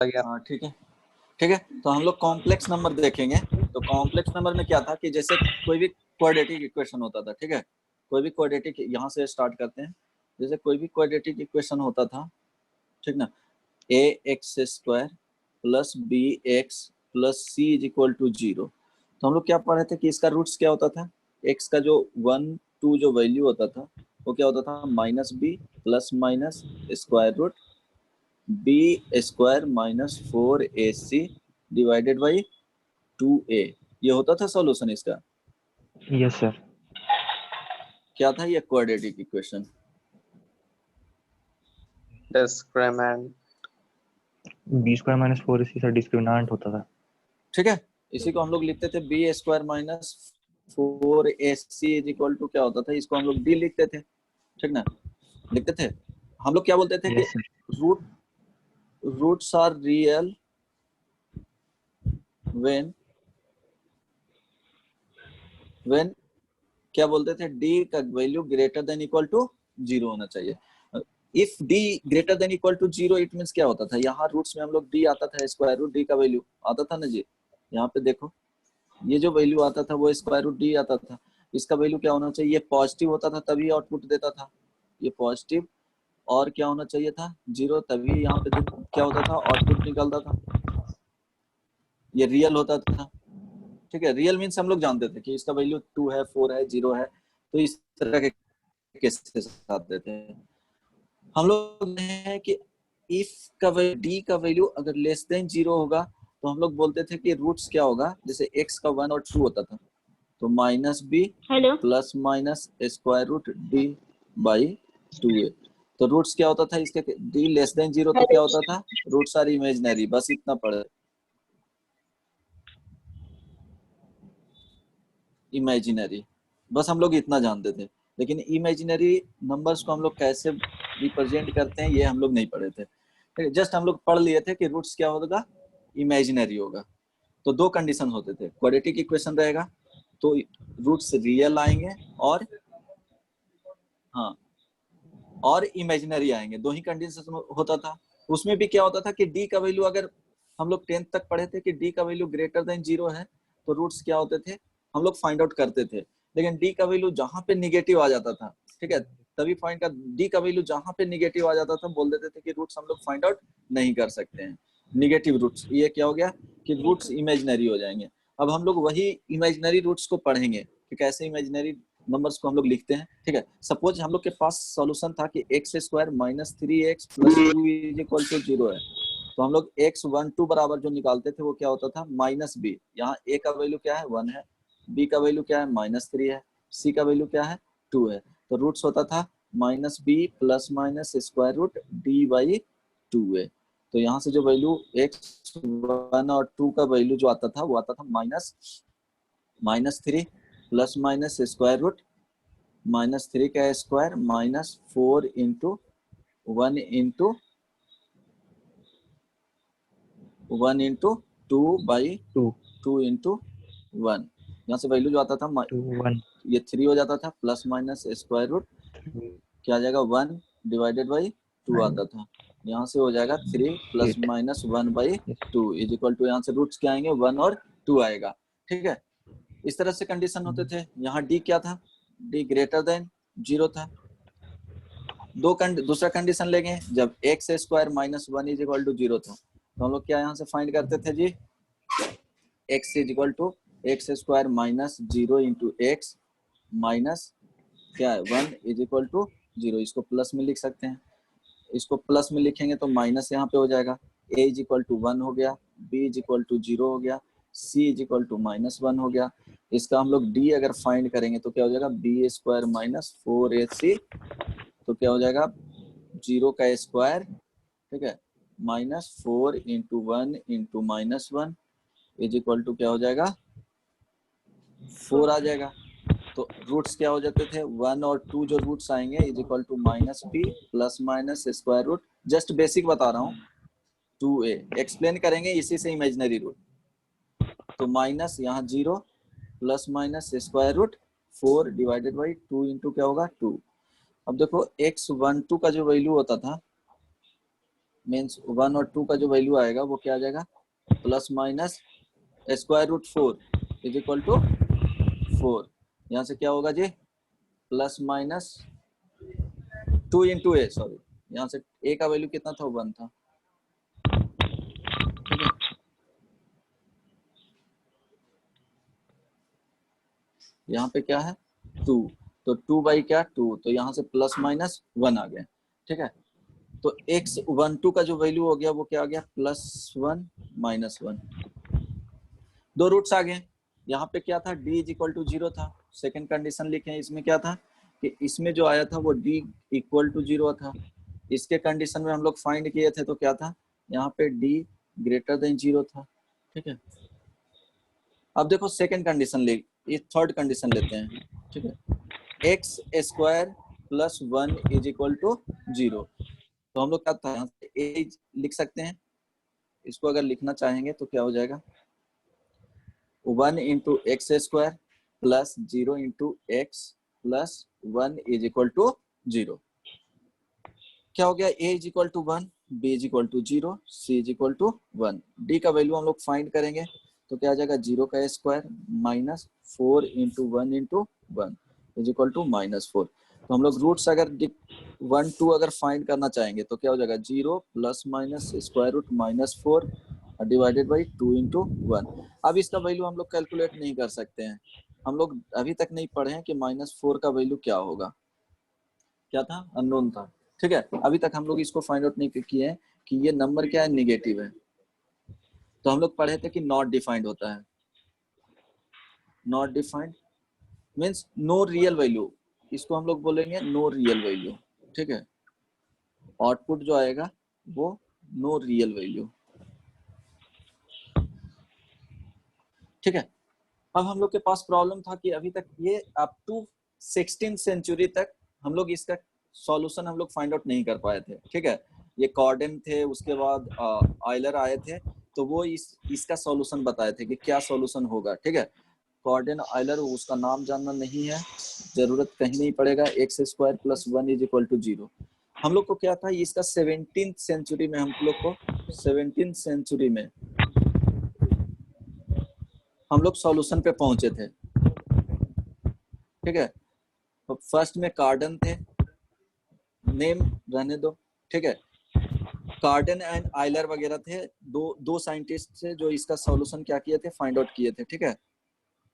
गया। हाँ ठीक है, ठीक है। तो हम लोग कॉम्प्लेक्स नंबर देखेंगे। तो कॉम्प्लेक्स नंबर में क्या था कि जैसे कोई भी क्वाड्रेटिक इक्वेशन होता था, ठीक है, कोई भी क्वाड्रेटिक, यहाँ से स्टार्ट करते हैं। जैसे कोई भी क्वाड्रेटिक इक्वेशन होता था, ठीक ना, A x square plus B x plus C is equal to 0। तो हम लोग क्या पढ़े थे कि इसका रूट्स क्या होता था, एक्स का जो 1 2 जो वैल्यू होता था वो क्या होता था, minus b plus minus square root b square minus 4ac divided by 2a। ये होता था सॉल्यूशन इसका। Yes sir. क्या था ये quadratic equation? Discriminant. B square minus 4ac sir discriminant होता था। ठीक है, इसी को हम लोग लिखते थे b square minus 4ac is equal to क्या होता था, इसको हम लोग डी लिखते थे, ठीक ना, लिखते थे। हम लोग क्या बोलते थे कि yes sir. Roots are real when क्या बोलते थे, डी का value greater than equal to 0 होना चाहिए। If d greater than equal to 0 it means क्या होता था, यहाँ रूट्स में हम लोग डी आता था, स्क्वायर रूट डी का वैल्यू आता था ना जी। यहाँ पे देखो, ये जो वैल्यू आता था वो स्क्वायर रूट डी आता था। इसका वैल्यू क्या होना चाहिए, ये पॉजिटिव होता था तभी आउटपुट देता था, ये पॉजिटिव, और क्या होना चाहिए था 0, तभी यहाँ पे क्या होता था, आउटपुट निकलता था, ये रियल होता था। ठीक है, रियल मीन्स हम लोग जानते थे कि इसका वैल्यू 2 है 4 है 0 है, तो इस तरह के केसेस आते थे। हम लोग है कि इफ का डी का वैल्यू अगर लेस देन 0 होगा तो हम लोग बोलते थे कि रूट्स क्या होगा, जैसे x का 1 और 2 होता था तो minus b plus minus square root d by 2a। तो रूट्स क्या होता था इसके, डी लेस देन 0 तो क्या होता था, रूट्स आर इमेजिनरी, बस इतना पढ़े, इमेजिनरी, बस हम लोग इतना जानते थे। लेकिन इमेजिनरी नंबर्स को हम लोग कैसे रिप्रेजेंट करते हैं ये हम लोग नहीं पढ़े थे, जस्ट हम लोग पढ़ लिए थे कि रूट्स क्या होगा, इमेजिनरी होगा। तो दो कंडीशन होते थे, क्वाड्रेटिक इक्वेशन रहेगा तो रूट्स रियल आएंगे और हाँ और इमेजिनरी आएंगे, दो ही कंडीशन होता था। उसमें भी क्या होता था कि डी का वैल्यू, अगर हम लोग 10th तक पढ़े थे कि डी का वैल्यू ग्रेटर देन 0 है तो रूट्स क्या होते थे हम लोग फाइंड आउट करते थे। लेकिन डी का वैल्यू जहां पे निगेटिव आ जाता था, ठीक है, तभी फाइंड कर, डी का वैल्यू जहां पे निगेटिव आ जाता था बोल देते थे कि रूट्स हम लोग फाइंड आउट नहीं कर सकते हैं, निगेटिव रूट्स। ये क्या हो गया कि रूट्स इमेजिनरी हो जाएंगे। अब हम लोग वही इमेजिनरी रूट्स को पढ़ेंगे कि कैसे इमेजिनरी नंबर्स को हम लोग लिखते हैं। ठीक है, सपोज हम लोग के पास सॉल्यूशन था कि x square minus 3x plus 2 is equal to 0 है, तो हम लोग x1 2 बराबर जो निकालते थे वो क्या होता था, माइनस बी। यहाँ a का वैल्यू क्या है 1 है, b का वैल्यू क्या है माइनस 3 है, c का वैल्यू क्या है 2 है। तो रूट्स होता था minus b plus minus square root d by 2a। तो यहाँ से जो वैल्यू x1 और 2 का वैल्यू जो आता था वो आता था minus 3 plus minus square root minus 3 का square minus 4 into 1 into 1 into 2 by 2 into 1। यहाँ से वैल्यू जो आता था 1 ये 3 हो जाता था, प्लस माइनस स्क्वायर रूट क्या आ जाएगा 1 डिवाइडेड बाई 2 आता था। यहाँ से हो जाएगा 3 plus minus 1 by 2 is equal to, यहाँ से रूट्स क्या आएंगे 1 और 2 आएगा। ठीक है, इस तरह से कंडीशन होते थे। यहाँ डी क्या था, डी ग्रेटर देन 0 था। दूसरा कंडीशन लेंगे जब x square minus 1 is equal to 0 था, तो हम लोग क्या यहाँ से फाइंड करते थे जी, x is equal to x square minus 0 into x minus क्या है 1 इज इक्वल टू 0। इसको प्लस में लिख सकते हैं, इसको प्लस में लिखेंगे तो माइनस यहाँ पे हो जाएगा, a इज इक्वल टू 1 हो गया, b इज इक्वल टू 0 हो गया, c is equal to minus 1 हो गया। इसका हम लोग d अगर फाइंड करेंगे तो क्या हो जाएगा, b स्क्वायर माइनस 4ac, तो क्या हो जाएगा 0 का स्क्वायर, ठीक है, minus 4 into 1 into minus 1 is equal to क्या हो जाएगा 4 आ जाएगा। तो रूट्स क्या हो जाते थे 1 और 2 जो रूट्स आएंगे is equal to minus b plus minus square root, just basic बता रहा हूँ 2a, एक्सप्लेन करेंगे इसी से इमेजिनरी रूट। तो माइनस यहाँ 0 plus minus square root 4 divided by 2 into क्या होगा 2। अब देखो x1 2 का जो वैल्यू होता था मीन्स 1 और 2 का जो वैल्यू आएगा वो क्या आ जाएगा, plus minus square root 4 is equal to 4। यहाँ से क्या होगा जी, plus minus 2 into a, sorry यहाँ से ए का वैल्यू कितना था, 1 था, ठीक है। यहाँ पे क्या है 2, तो 2 बाई क्या 2, तो यहाँ से प्लस माइनस 1 आ गया, ठीक है। तो x 1 2 का जो वैल्यू हो गया वो क्या आ गया, प्लस 1 माइनस 1, दो रूट्स आ गए। यहाँ पे क्या था, d इज इक्वल टू 0 था। सेकंड कंडीशन लिखे हैं, इसमें क्या था कि इसमें जो आया था वो d इक्वल टू 0 था। इसके कंडीशन में हम लोग फाइंड किए थे तो क्या था, यहाँ पे d ग्रेटर देन 0 था, ठीक है। अब देखो सेकंड कंडीशन ले, ये थर्ड कंडीशन लेते हैं, ठीक है। x square plus 1 is equal to 0, तो हम लोग क्या था, यहाँ से a लिख सकते हैं। इसको अगर लिखना चाहेंगे तो क्या हो जाएगा, 1 into x square plus 0 into x plus 1 is equal to 0। क्या हो गया, a is equal to 1, b is equal to 0, c is equal to 1। d का वैल्यू हम लोग फाइंड करेंगे तो क्या आ जाएगा, 0 का square minus 4 into 1 into 1 is equal to minus 4। तो हम लोग रूट्स अगर 1 2 अगर फाइंड करना चाहेंगे तो क्या हो जाएगा, 0 plus minus square root minus 4 divided by 2 into 1। अब इसका वैल्यू हम लोग कैलकुलेट नहीं कर सकते हैं, हम लोग अभी तक नहीं पढ़े हैं कि -4 का वैल्यू क्या होगा, क्या था, अननोन था, ठीक है। अभी तक हम लोग इसको फाइंड आउट नहीं किए हैं कि ये नंबर क्या है, निगेटिव है। तो हम लोग पढ़े थे कि नॉट डिफाइंड होता है, not defined means no real value, इसको हम लोग बोलेंगे नो रियल वैल्यू, ठीक है। आउटपुट जो आएगा वो नो रियल वैल्यू, ठीक है। अब हम लोग के पास प्रॉब्लम था कि अभी तक ये अप टू 16th सेंचुरी तक हम लोग इसका सॉल्यूशन हम लोग फाइंड आउट नहीं कर पाए थे, ठीक है। ये कॉर्डन थे, उसके बाद आयलर आए थे, तो वो इसका सॉल्यूशन बताए थे कि क्या सॉल्यूशन होगा, ठीक है। कॉर्डन आयलर उसका नाम जानना नहीं है, जरूरत कहीं नहीं पड़ेगा। X square plus 1 is equal to 0 हम लोग को क्या था, इसका 17th सेंचुरी में हम लोग को 17th सेंचुरी में हम लोग सॉल्यूशन पे पहुंचे थे, ठीक है। तो फर्स्ट में कार्डन थे, नेम रहने दो, ठीक है। कार्डन एंड आयलर वगैरह थे, दो साइंटिस्ट थे जो इसका सॉल्यूशन क्या किए थे, फाइंड आउट किए थे, ठीक है।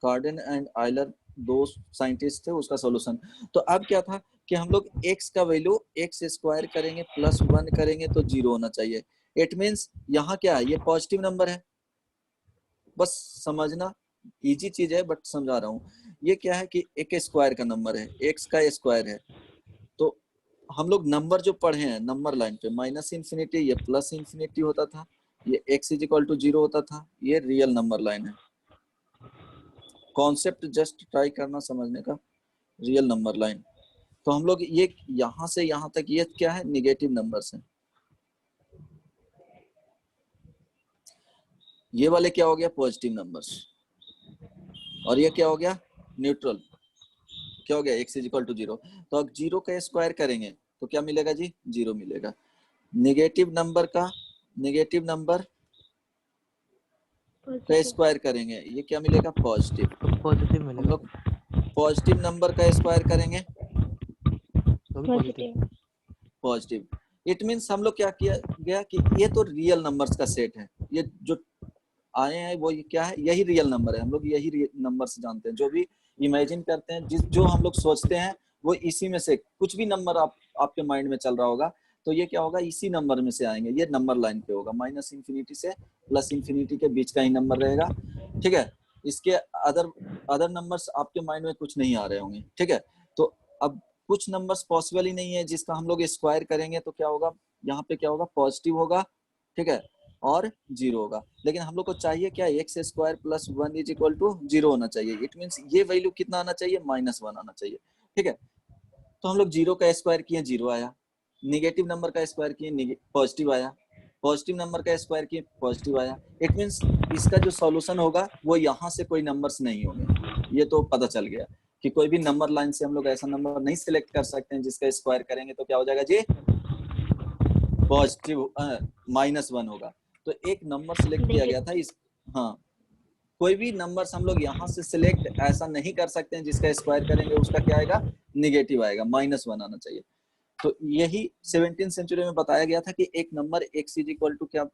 कार्डन एंड आयलर दो साइंटिस्ट थे, उसका सॉल्यूशन। तो अब क्या था कि हम लोग x का वैल्यू एक्स स्क्वायर करेंगे प्लस 1 करेंगे तो 0 होना चाहिए। इट मींस यहाँ क्या है, ये पॉजिटिव नंबर है, बस समझना, इजी चीज है बट समझा रहा हूँ। ये क्या है कि एक स्क्वायर का नंबर है, एक्स का स्क्वायर है। तो हम लोग नंबर जो पढ़े हैं नंबर लाइन पे, माइनस इन्फिनिटी, ये प्लस इन्फिनिटी होता था, ये x इज इक्वल टू 0 होता था, ये रियल नंबर लाइन है। कॉन्सेप्ट जस्ट ट्राई करना समझने का, रियल नंबर लाइन। तो हम लोग ये यहाँ से यहाँ तक ये क्या है, निगेटिव नंबर्स है। ये वाले क्या हो गया, पॉजिटिव नंबर्स, और ये क्या हो गया, न्यूट्रल। क्या हो गया, x इज इक्वल टू 0। तो अब 0 का स्क्वायर करेंगे तो क्या मिलेगा जी, 0 मिलेगा। नेगेटिव नंबर का स्क्वायर करेंगे, ये क्या मिलेगा, पॉजिटिव। पॉजिटिव हम मिलेगा, लोग पॉजिटिव नंबर का स्क्वायर करेंगे तो भी पॉजिटिव। पॉजिटिव। इट मींस हम लोग क्या किया गया कि ये तो रियल नंबर्स का सेट है, ये जो आए हैं वो ये क्या है, यही रियल नंबर है। हम लोग यही नंबर से जानते हैं, जो भी इमेजिन करते हैं, जो हम लोग सोचते हैं वो इसी में से कुछ भी नंबर आपके माइंड में चल रहा होगा तो ये क्या होगा, इसी नंबर में से आएंगे। ये नंबर लाइन पे होगा, माइनस इन्फिनिटी से प्लस इन्फिनिटी के बीच का ही नंबर रहेगा, ठीक है। इसके अदर नंबर्स आपके माइंड में कुछ नहीं आ रहे होंगे, ठीक है। तो अब कुछ नंबर्स पॉसिबल ही नहीं है जिसका हम लोग स्क्वायर करेंगे तो क्या होगा, यहाँ पे क्या होगा, पॉजिटिव होगा, ठीक है, और 0 होगा। लेकिन हम लोग को चाहिए क्या, x square plus 1 is equal to 0 होना चाहिए। इट मींस ये वैल्यू कितना आना चाहिए, -1 आना चाहिए, ठीक है। तो हम लोग 0 का स्क्वायर किए, 0 आया। निगेटिव नंबर का स्क्वायर किए, पॉजिटिव आया। पॉजिटिव नंबर का स्क्वायर किए, पॉजिटिव आया। इट मींस इसका जो सॉल्यूशन होगा वो यहाँ से कोई नंबर्स नहीं होंगे। ये तो पता चल गया कि कोई भी नंबर लाइन से हम लोग ऐसा नंबर नहीं सिलेक्ट कर सकते हैं जिसका स्क्वायर करेंगे तो क्या हो जाएगा जी, पॉजिटिव -1 होगा। तो एक नंबर सिलेक्ट किया गया था इस, हाँ, कोई भी नंबर्स हम लोग यहाँ से सिलेक्ट ऐसा नहीं कर सकते हैं जिसका स्क्वायर करेंगे उसका क्या आएगा, नेगेटिव आएगा, -1 आना चाहिए। तो यही 17th सेंचुरी में बताया गया था कि एक number x is equal to क्या,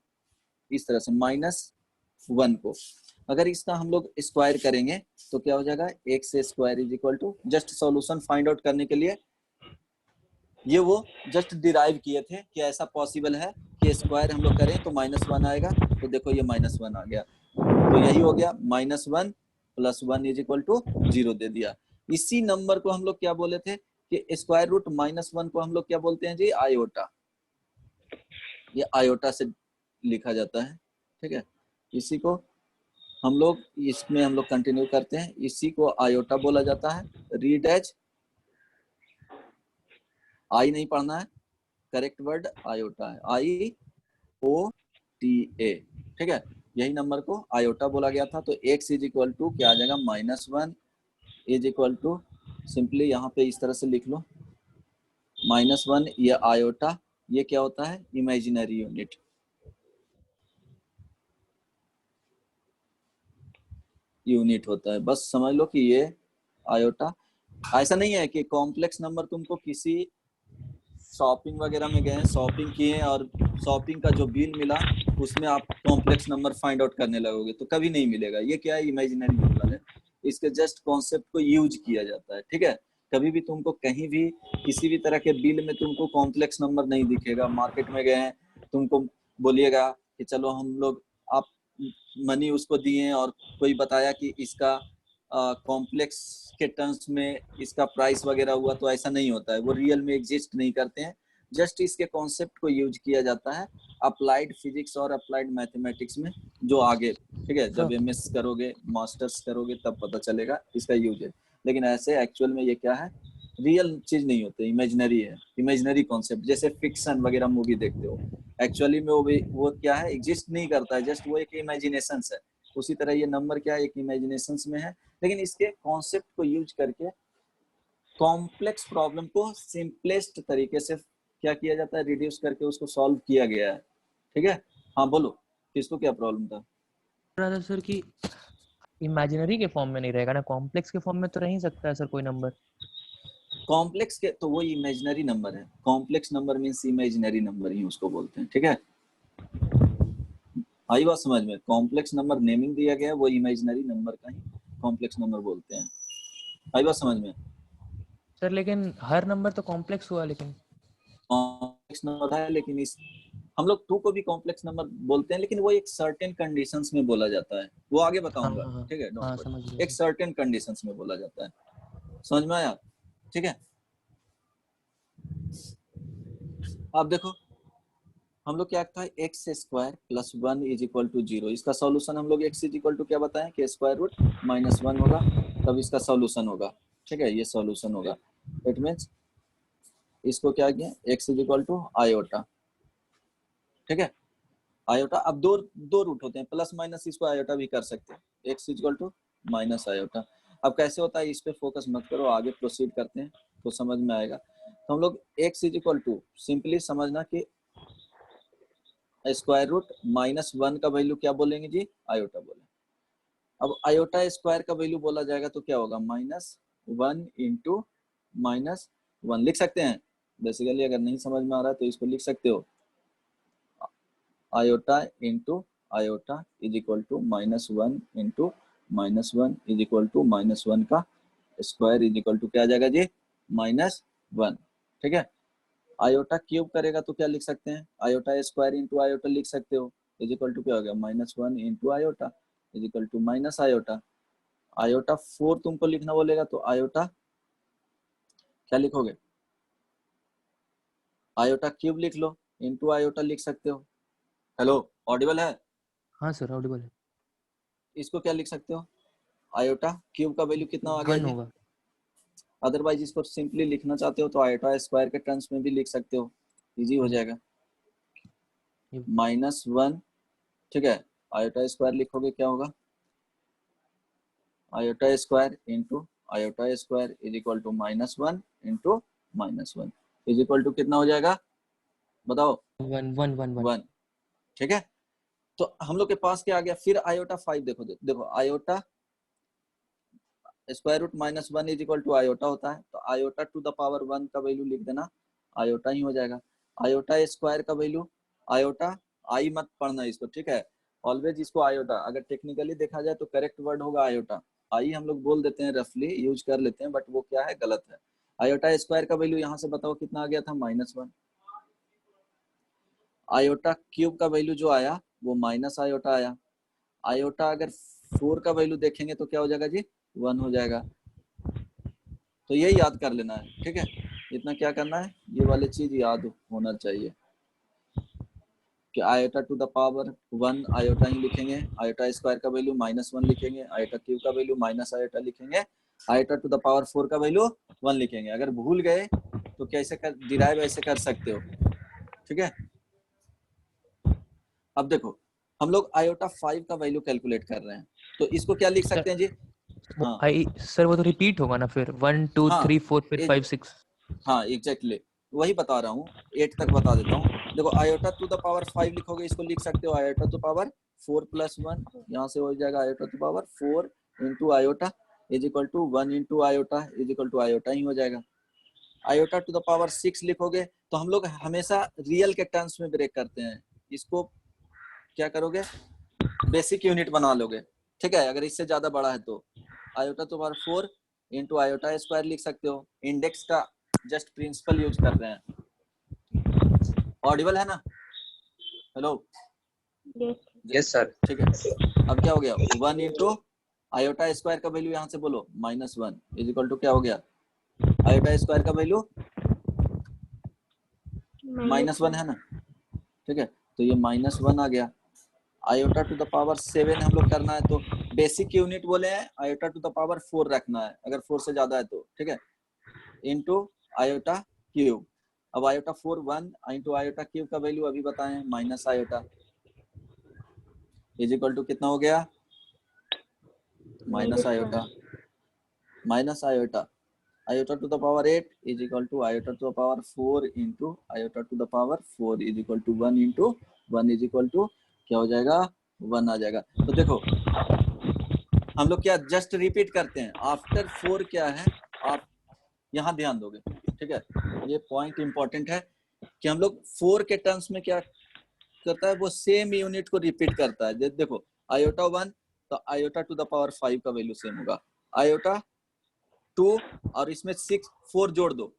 इस तरह से -1 को अगर इसका हम लोग स्क्वायर करेंगे तो क्या हो जाएगा, x square is equal to, just solution find out करने के लिए ये वो जस्ट डिराइव किए थे कि ऐसा पॉसिबल है कि स्क्वायर हम लोग करें तो -1 आएगा। तो देखो ये -1 आ गया, तो यही हो गया, -1 + 1 इज इक्वल टू 0 दे दिया। इसी नंबर को हम लोग क्या बोले थे कि स्क्वायर रूट -1 को हम लोग क्या बोलते हैं जी, आयोटा। ये आयोटा से लिखा जाता है, ठीक है। इसी को हम लोग इसमें हम लोग कंटिन्यू करते हैं, इसी को आयोटा बोला जाता है। रीड एज, आई नहीं पढ़ना है, करेक्ट वर्ड आयोटा है, IOTA, ठीक है। यही नंबर को आयोटा बोला गया था। तो x इज इक्वल टू क्या आ जाएगा, -1 इज इक्वल टू, सिंपली यहाँ पे इस तरह से लिख लो, -1 ये आयोटा, ये क्या होता है, इमेजिनरी यूनिट। यूनिट होता है, बस समझ लो कि ये आयोटा। ऐसा नहीं है कि कॉम्प्लेक्स नंबर तुमको किसी शॉपिंग वगैरह में गए, शॉपिंग किए और शॉपिंग का जो बिल मिला उसमें आप कॉम्प्लेक्स नंबर फाइंड आउट करने लगोगे तो कभी नहीं मिलेगा। ये क्या है, इमेजिनरी नंबर है। इसके जस्ट कॉन्सेप्ट को यूज किया जाता है, ठीक है। कभी भी तुमको कहीं भी किसी भी तरह के बिल में तुमको कॉम्प्लेक्स नंबर नहीं दिखेगा। मार्केट में गए तुमको बोलिएगा कि चलो हम लोग, आप मनी उसको दिए और कोई बताया कि इसका कॉम्प्लेक्स के टर्म्स में इसका प्राइस वगैरह हुआ, तो ऐसा नहीं होता है, वो रियल में एग्जिस्ट नहीं करते हैं। जस्ट इसके कॉन्सेप्ट को यूज किया जाता है अप्लाइड फिजिक्स और अप्लाइड मैथमेटिक्स में, जो आगे, ठीक है, जब MS करोगे, मास्टर्स करोगे तब पता चलेगा इसका यूज है। लेकिन ऐसे एक्चुअल में ये क्या है, रियल चीज नहीं होती, इमेजिनरी है, इमेजिनरी कॉन्सेप्ट। जैसे फिक्शन वगैरह मूवी देखते हो, एक्चुअली में वो क्या है, एग्जिस्ट नहीं करता है, जस्ट वो एक इमेजिनेशन है। उसी तरह ये नंबर क्या है, एक इमेजिनेशन में है, लेकिन इसके कॉन्सेप्ट को यूज करके कॉम्प्लेक्स प्रॉब्लम को सिंपलेस्ट तरीके से क्या किया जाता है, रिड्यूस करके उसको सॉल्व किया गया है, ठीक है। हाँ बोलो, किसको क्या प्रॉब्लम था? राधा सर की इमेजिनरी के फॉर्म में नहीं रहेगा ना, कॉम्प्लेक्स के फॉर्म में तो रह ही सकता है सर कोई नंबर। कॉम्प्लेक्स के तो वो इमेजिनरी नंबर है, complex number means imaginary number ही उसको बोलते हैं, ठीक है। आई बात समझ में, कॉम्प्लेक्स नंबर नेमिंग दिया गया है, वो इमेजिनरी नंबर का ही कॉम्प्लेक्स नंबर बोलते हैं। आई बात समझ में सर लेकिन हर नंबर तो कॉम्प्लेक्स हुआ, लेकिन कॉम्प्लेक्स नंबर है, लेकिन इस हम लोग 2 को भी कॉम्प्लेक्स नंबर बोलते हैं, लेकिन वो एक सर्टेन कंडीशंस में बोला जाता है, वो आगे बताऊंगा, हाँ ठीक है, हाँ डोंट समझ वरी। गया एक सर। सर्टेन कंडीशंस में बोला जाता है, समझ में आया, ठीक है। अब देखो हम लोग क्या था, x² + 1 इज इक्वल टू 0। इसका सॉल्यूशन हम लोग x इज इक्वल टू क्या बताएं कि स्क्वायर रूट -1 होगा, तब इसका सॉल्यूशन होगा, ठीक है, ये सॉल्यूशन होगा। इट मींस इसको क्या किया, x is equal to iota, ठीक है, आयोटा। अब दो रूट होते हैं, प्लस माइनस, इसको आयोटा भी कर सकते हैं, x is equal to minus iota. अब कैसे होता है इस पे फोकस मत करो, आगे प्रोसीड करते हैं तो समझ में आएगा। तो हम लोग x is equal to, simply समझना कि स्क्वायर रूट -1 का वैल्यू क्या बोलेंगे जी, आयोटा बोले। अब आयोटा स्क्वायर का वैल्यू बोला जाएगा तो क्या होगा, -1 इंटू -1 लिख सकते हैं। बेसिकली अगर नहीं समझ में आ रहा है तो इसको लिख सकते हो, iota into iota is equal to -1 into -1 is equal to -1 का स्क्वायर इज इक्वल टू क्या आ जाएगा जी, -1, ठीक है। आयोटा क्यूब करेगा तो क्या लिख सकते हैं, आयोटा स्क्वायर इंटू आयोटा लिख सकते हो, इज इक्वल टू क्या हो गया, -1 into iota is equal to minus iota. Iota 4 तुमको लिखना बोलेगा तो आयोटा क्या लिखोगे, आयोटा क्यूब लिख लो, इंटू आयोटा लिख सकते हो। हेलो, ऑडिबल है? हाँ सर ऑडिबल है। इसको क्या लिख सकते हो, आयोटा क्यूब का वैल्यू कितना आ गया 1 जी। होगा। अदरवाइज इसको सिंपली लिखना चाहते हो तो आयोटा स्क्वायर के टर्म्स में भी लिख सकते हो, इजी हो जाएगा, -1, ठीक है। आयोटा स्क्वायर लिखोगे क्या होगा, iota square into iota square is equal to -1 into -1 is equal to कितना हो जाएगा, बताओ 1 1 1 1 1, ठीक है। तो हम लोग के पास क्या आ गया फिर आयोटा 5, देखो देखो iota square root minus 1 is equal to iota होता है, तो आयोटा टू द पावर 1 का वैल्यू लिख देना, आयोटा ही हो जाएगा। आयोटा स्क्वायर का वैल्यू आयोटा, आई मत पढ़ना इसको, ठीक है, ऑलवेज इसको आयोटा, अगर टेक्निकली देखा जाए तो करेक्ट वर्ड होगा आयोटा, आई हम लोग बोल देते हैं रफली यूज कर लेते हैं, बट वो क्या है गलत है। आयोटा स्क्वायर का वैल्यू यहाँ से बताओ कितना आ गया था -1। आयोटा क्यूब का वैल्यू जो आया वो माइनस आयोटा आया। आयोटा अगर 4 का वैल्यू देखेंगे तो क्या हो जाएगा जी 1 हो जाएगा। तो ये याद कर लेना है, ठीक है, इतना क्या करना है, ये वाली चीज याद होना चाहिए कि iota to the power 1 iota ही लिखेंगे, आयोटा स्क्वायर का वैल्यू -1 लिखेंगे, आयोटा क्यूब का वैल्यू माइनस आयोटा लिखेंगे, आयोटा टू द पावर 4 का वैल्यू 1 लिखेंगे। अगर भूल गए तो कैसे कर डिराइव ऐसे कर सकते हो, ठीक है। अब देखो हम लोग आयोटा 5 का वैल्यू कैलकुलेट कर रहे हैं, तो इसको क्या लिख सकते हैं जी, हाँ आई सर वो तो रिपीट होगा ना फिर 1 2 हाँ 3 4 फिर 5 6। हाँ एग्जैक्टली वही बता रहा हूँ, 8 तक बता देता हूँ। देखो आयोटा टू द पावर 5 लिखोगे, इसको लिख सकते हो आयोटा टू पावर 4 + 1, यहाँ से हो जाएगा iota to power 4 into iota is equal to 1 into iota is equal to iota ही हो जाएगा। आयोटा टू द पावर 6 लिखोगे तो हम लोग हमेशा रियल के टर्म्स में ब्रेक करते हैं, इसको क्या करोगे बेसिक यूनिट बना लोगे, ठीक है। अगर इससे ज्यादा बड़ा है तो iota to power 4 into iota square लिख सकते हो, इंडेक्स का जस्ट प्रिंसिपल यूज कर रहे हैं। ऑडिबल है ना, हेलो यस सर। ठीक है। अब क्या हो गया 1 इंटू आयोटा स्क्वायर का वैल्यू यहाँ से बोलो -1 इज इक्वल टू क्या हो गया, आयोटा स्क्वायर का वैल्यू -1 है ना, ठीक है, तो ये -1 आ गया। आयोटा टू द पावर 7 हम लोग करना है तो बेसिक यूनिट बोले हैं आयोटा टू द पावर 4 रखना है, अगर 4 से ज्यादा है तो, ठीक है, इंटू आयोटा क्यूब। अब आयोटा 4 1 इंटू आयोटा क्यूब का वैल्यू अभी बताएं minus iota is equal to कितना हो गया minus iota iota to the power 8 is equal to iota to the power 4 into iota to the power 4 is equal to 1 into 1 is equal to क्या हो जाएगा 1 आ जाएगा। तो देखो हम लोग क्या जस्ट रिपीट करते हैं, आफ्टर 4 क्या है, आप यहाँ ध्यान दोगे, ठीक है, ये पॉइंट इंपॉर्टेंट है कि हम लोग 4 के टर्म्स में क्या करता है, वो सेम यूनिट को रिपीट करता है। देखो आयोटा 1 तो आयोटा टू द पावर 5 का वैल्यू सेम होगा, आयोटा 2 और इसमें 6 4 जोड़ दो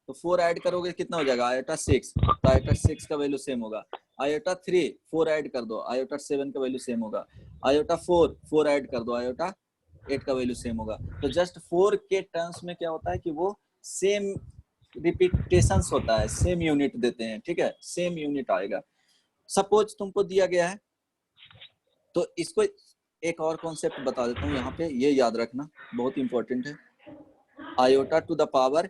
तो 4 ऐड करोगे कितना हो जाएगा आयोटा 6, तो आयोटा 6 का वैल्यू सेम होगा। आयोटा 3 4 ऐड कर दो आयोटा 7 का वैल्यू सेम होगा। आयोटा 4 ऐड कर दो आयोटा 8 का वैल्यू सेम होगा। तो जस्ट 4 के टर्म्स में क्या होता है कि वो सेम रिपीटेशंस होता है, सेम यूनिट देते हैं, ठीक है, सेम यूनिट आएगा। सपोज तुमको दिया गया है तो इसको एक और कॉन्सेप्ट बता देता हूँ यहाँ पे, ये याद रखना बहुत इंपॉर्टेंट है। आयोटा टू द पावर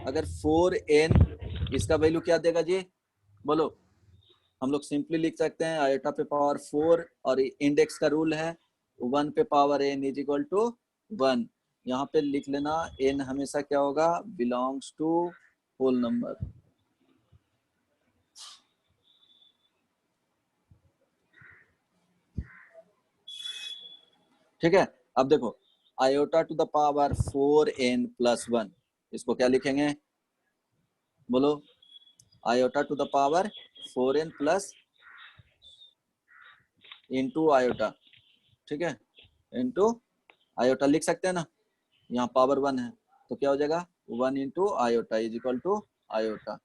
अगर 4n इसका वैल्यू क्या देगा जी बोलो, हम लोग सिंपली लिख सकते हैं आयोटा पे पावर 4 और इंडेक्स का रूल है 1 पे power n is equal to 1। यहाँ पे लिख लेना n हमेशा क्या होगा बिलोंग्स टू होल नंबर, ठीक है। अब देखो iota to the power 4n + 1 इसको क्या लिखेंगे बोलो, iota to the power 4n plus into iota, ठीक है, इंटू आयोटा लिख सकते हैं ना, यहाँ पावर 1 है तो क्या हो जाएगा 1 into iota is equal to iota.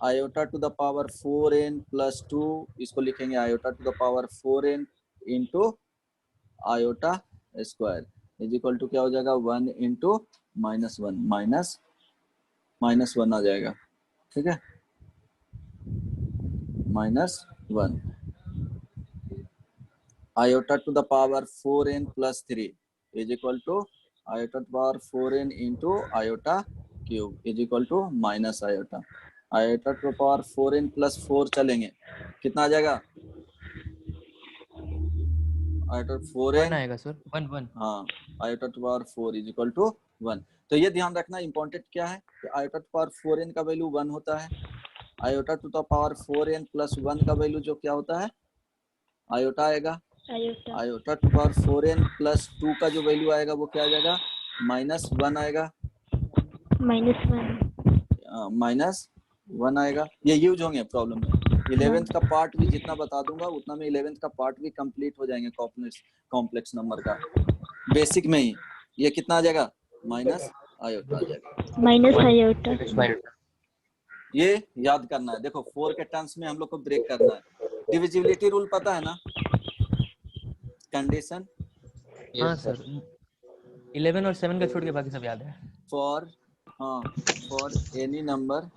Iota to the power 4n + 2 इसको लिखेंगे iota to the power 4n into iota square is equal to क्या हो जाएगा 1 इंटू -1 -1 आ जाएगा, ठीक है, -1। Iota to the power 4n + 3 is equal to iota to power 4n into iota cube is equal to minus iota. Iota to power 4n + 4 चलेंगे कितना आ जाएगा iota 4n 1 आएगा सर 1 1। हाँ iota to power 4 is equal to 1। तो ये ध्यान रखना important क्या है कि आयोटा टू पावर 4n का वैल्यू 1 होता है, iota to the power 4n plus 1 का वैल्यू जो क्या होता है, आयोटा आएगा। Iota iota to power 4n plus 2 का जो वैल्यू आएगा वो क्या आ जाएगा, -1 आएगा, -1 आएगा। ये यूज होंगे प्रॉब्लम में। 11th का पार्ट भी जितना बता दूंगा उतना में 11th का पार्ट भी कंप्लीट हो जाएंगे कॉम्प्लेक्स नंबर का, बेसिक में ही। ये कितना आ जाएगा, माइनस आयोटा आ जाएगा, माइनस आयोटा। ये याद करना है। देखो 4 के टर्म्स में हम लोग को ब्रेक करना है। डिविजिबिलिटी रूल पता है ना, कंडीशन हाँ सर, 11 और 7 का छोड़ के बाकी सब याद है। For any number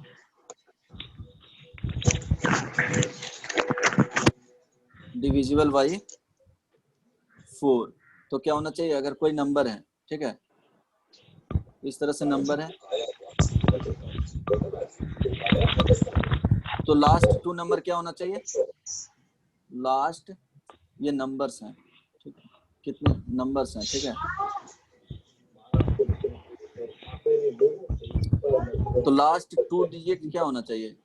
divisible by 4, तो क्या होना चाहिए, अगर कोई नंबर है, ठीक है, इस तरह से नंबर है, तो लास्ट 2 नंबर क्या होना चाहिए, लास्ट ये नंबर्स हैं, ठीक है, कितने नंबर्स हैं, ठीक है, तो लास्ट 2 डिजिट क्या होना चाहिए,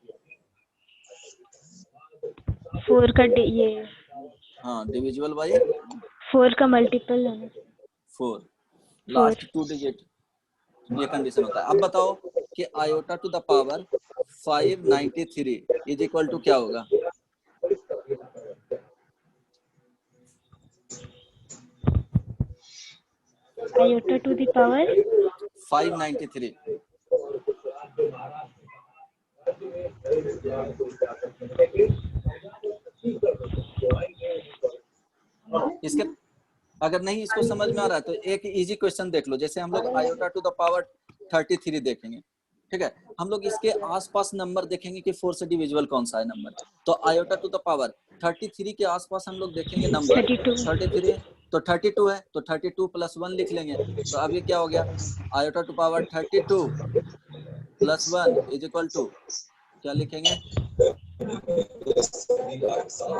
4 का ये हाँ डिविजिबल बाई 4 का मल्टीपल है 4, लास्ट 2 डिजिट, ये कंडीशन होता है। अब बताओ कि iota to the power 593 is equal to क्या होगा, आयोटा टू द पावर 593, इसके अगर नहीं इसको समझ में आ रहा है तो एक इजी क्वेश्चन देख लो। जैसे हम लोग आयोटा टू द पावर 33 देखेंगे, ठीक है, हम लोग इसके आसपास नंबर देखेंगे कि 4 से डिविजिबल कौन सा है नंबर, तो आयोटा टू द पावर 33 के आसपास हम लोग देखेंगे नंबर 33, तो 32 है, तो 32 प्लस 1 लिख लेंगे। तो अब ये क्या हो गया, iota to power 32 plus 1 is equal to क्या लिखेंगे,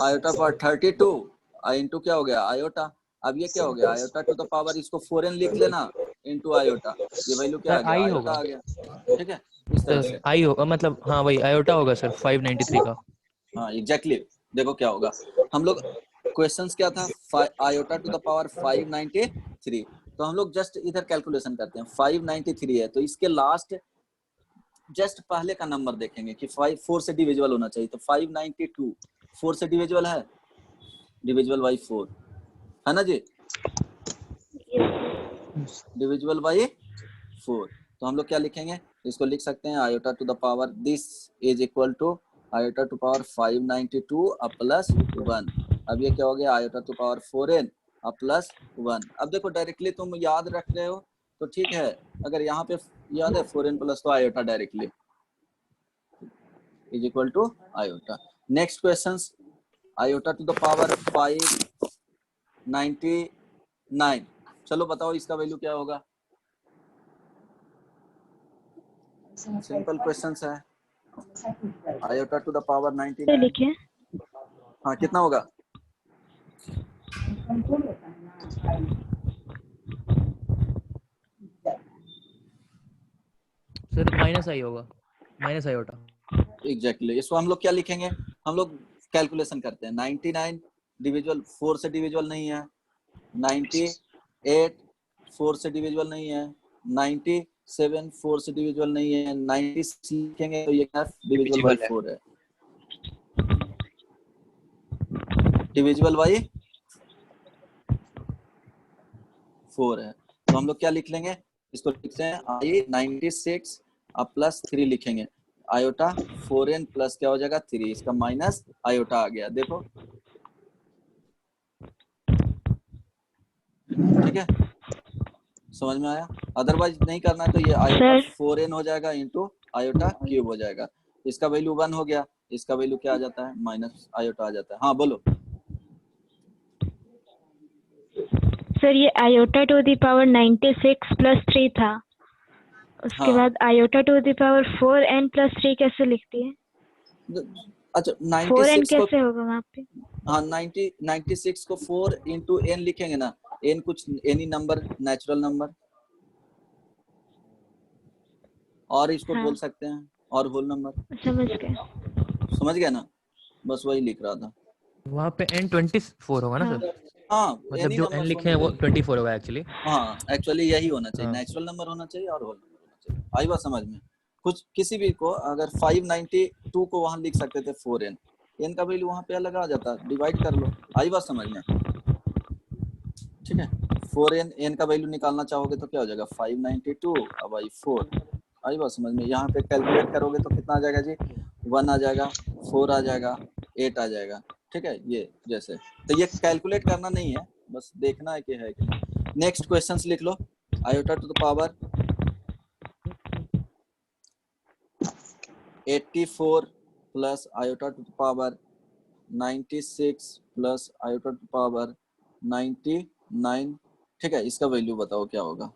आयोटा पावर 32 इंटू क्या हो गया आयोटा। अब ये क्या हो गया, आयोटा टू द पावर, इसको 4n लिख लेना इंटू आयोटा, ये वैल्यू क्या आ गया, आयोटा आ गया, ठीक है, इस तरह से आई होगा, मतलब हाँ वही आयोटा होगा सर 593 का। हाँ एग्जैक्टली। देखो क्या होगा, हम लोग क्वेश्चंस क्या था, आयोटा टू द पावर 593, तो हम लोग जस्ट इधर कैलकुलेशन करते हैं, 593 है तो इसके लास्ट जस्ट पहले का नंबर देखेंगे कि 4 से डिविजिबल होना चाहिए, तो 592 4 से डिविजिबल है, डिविजिबल बाई 4 है ना जी, डिविजिबल बाई 4, तो हम लोग क्या लिखेंगे, इसको लिख सकते हैं iota to the power this is equal to iota to power 592 plus 1। अब ये क्या हो गया, iota to power 4n plus 1। अब देखो डायरेक्टली तुम याद रख रहे हो तो ठीक है, अगर यहाँ पे याद है 4n प्लस तो iota directly is equal to iota. Next question, iota to the power 599, चलो बताओ इसका वैल्यू क्या होगा, सिंपल क्वेश्चन है, आयोटा टू द पावर 99 लिखे हाँ कितना होगा, सर माइनस आई होगा, माइनस आयोटा। एग्जैक्टली इसको हम लोग क्या लिखेंगे, हम लोग कैलकुलेशन करते हैं, 99 डिविजिबल 4 से डिविजिबल नहीं है, 98 4 से डिविजिबल नहीं है, 97 4 से डिविजिबल नहीं है, 96 लिखेंगे तो ये क्या डिविजिबल बाई 4 है, डिविजिबल बाई 4 है, तो हम लोग क्या लिख लेंगे, इसको लिखते हैं आई 96 अब प्लस 3 लिखेंगे, आयोटा 4n प्लस क्या हो जाएगा 3, इसका माइनस आयोटा आ गया, देखो ठीक है, समझ में आया। अदरवाइज नहीं करना है तो ये आयोटा 4n हो जाएगा इंटू आयोटा क्यूब हो जाएगा, इसका वैल्यू 1 हो गया, इसका वैल्यू क्या आ जाता है, माइनस आयोटा आ जाता है। हाँ बोलो सर, ये iota to the power 96 plus 3 था, उसके बाद iota to the power 4n plus 3 कैसे लिखती है, अच्छा 4n कैसे होगा वहाँ पे, हाँ 96 को 4 इंटू n लिखेंगे ना, n कुछ एनी नंबर नेचुरल नंबर, और इसको बोल सकते हैं और होल नंबर, समझ गए। समझ गया ना, बस वही लिख रहा था। वहाँ पे n 24 होगा ना सर? हाँ मतलब एनी जो नंबर n लिखे हैं वो 24 होगा एक्चुअली। हाँ एक्चुअली यही होना चाहिए, हाँ। नेचुरल नंबर होना चाहिए और होल नंबर होना चाहिए। आई बात समझ में? कुछ किसी भी को अगर 592 को वहां लिख सकते थे 4n, n का वैल्यू वहां पे अलग आ जाता, डिवाइड कर लो। आई बात समझ में? ठीक है, 4n n का वैल्यू निकालना चाहोगे तो क्या हो जाएगा 592 अब आई 4। आई बात समझ में? यहाँ पे कैलकुलेट करोगे तो कितना आ जाएगा जी, 1 आ जाएगा, 4 आ जाएगा, 8 आ जाएगा। ठीक है, ये जैसे तो ये कैलकुलेट करना नहीं है, बस देखना है कि है कि नहीं। नेक्स्ट क्वेश्चंस लिख लो। Iota to the power 84 plus iota to the power 96 plus iota to the power 99। ठीक है, इसका वैल्यू बताओ क्या होगा।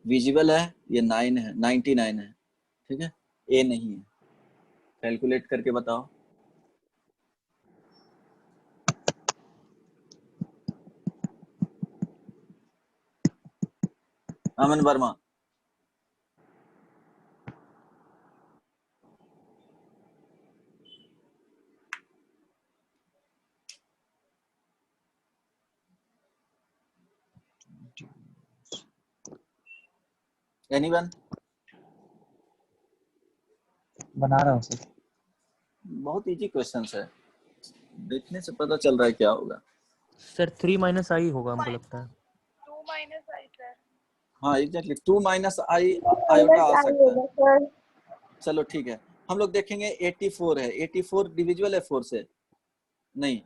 विजिबल है, ये 9 है, 99 है। ठीक है, ए नहीं है, कैलकुलेट करके बताओ। अमन वर्मा, एनीवन? बना रहा हूँ सर। बहुत इजी क्वेश्चंस है, देखने से पता चल रहा है क्या होगा। सर 3 - i होगा हमको लगता है। 2 - i सर। हाँ एग्जैक्टली, 2 - i आयोटा आ सकता है। चलो ठीक है, हम लोग देखेंगे 84 है, 84 डिविजिबल है 4 से? नहीं,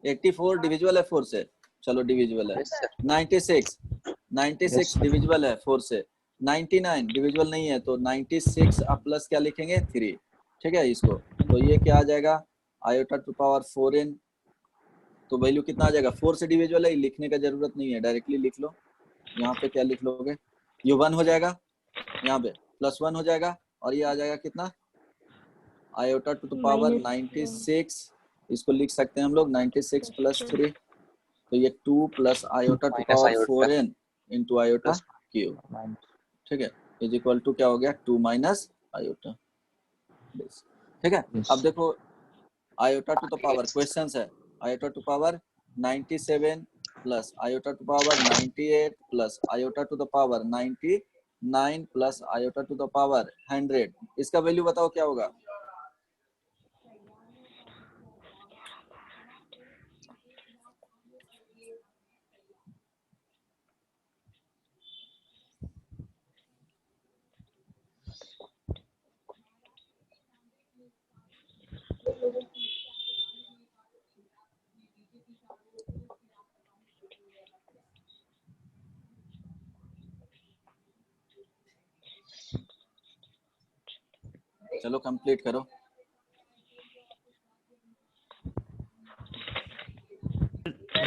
84 डिविजिबल है 4 से? चलो डिविजिबल है। 96 डिविजिबल है 4 से? 99 डिविजिबल नहीं है, तो 96 अब प्लस क्या लिखेंगे 3। ठीक है, इसको तो ये क्या आ जाएगा आयोटा टू पावर 4n, तो वैल्यू कितना आ जाएगा, 4 से डिविजिबल है, लिखने का जरूरत नहीं है, डायरेक्टली लिख लो। यहाँ पे क्या लिख लोगे, ये 1 हो जाएगा, यहाँ पे +1 हो जाएगा, और ये आ जाएगा कितना आयोटा टू द पावर 96, इसको लिख सकते हैं हम लोग 96 + 3, तो ये 2 plus iota to power 4n into iota cube. ठीक है, इज इक्वल टू क्या हो गया 2 माइनस आयोटा। ठीक है, अब देखो iota to the power, question है iota to power 97 plus iota to power 98 plus iota to the power 99 plus iota to the power 100, इसका वैल्यू बताओ क्या होगा। चलो कंप्लीट करो।